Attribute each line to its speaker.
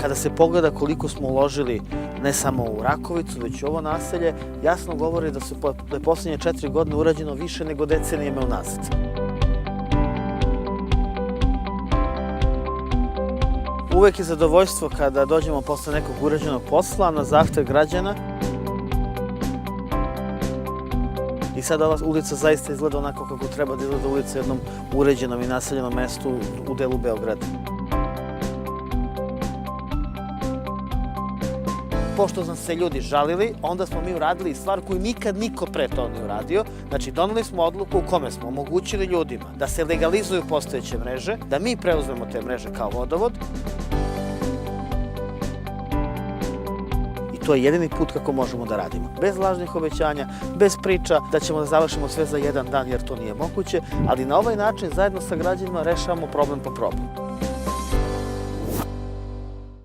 Speaker 1: Kada se pogleda koliko smo uložili ne samo u Rakovicu, već u ovo naselje, jasno govori da je poslednje 4 godine urađeno više nego decenijama unazad. Uvek je zadovoljstvo kada dođemo posle nekog urađenog posla na zahtev građana. I sad ova ulica zaista izgleda onako kako treba da izgleda ulica u jednom uređenom i naseljenom mestu u delu Beograda. Pošto nam se ljudi žalili, onda smo mi uradili stvar koju nikad niko pre to nije uradio. Znači, doneli smo odluku u kome smo omogućili ljudima da se legalizuju postojeće mreže, da mi preuzmemo te mreže kao vodovod. I to je jedini put kako možemo da radimo. Bez lažnih obećanja, bez priča da ćemo da završimo sve za jedan dan jer to nije moguće, ali na ovaj način zajedno sa građanima rešavamo problem po problem.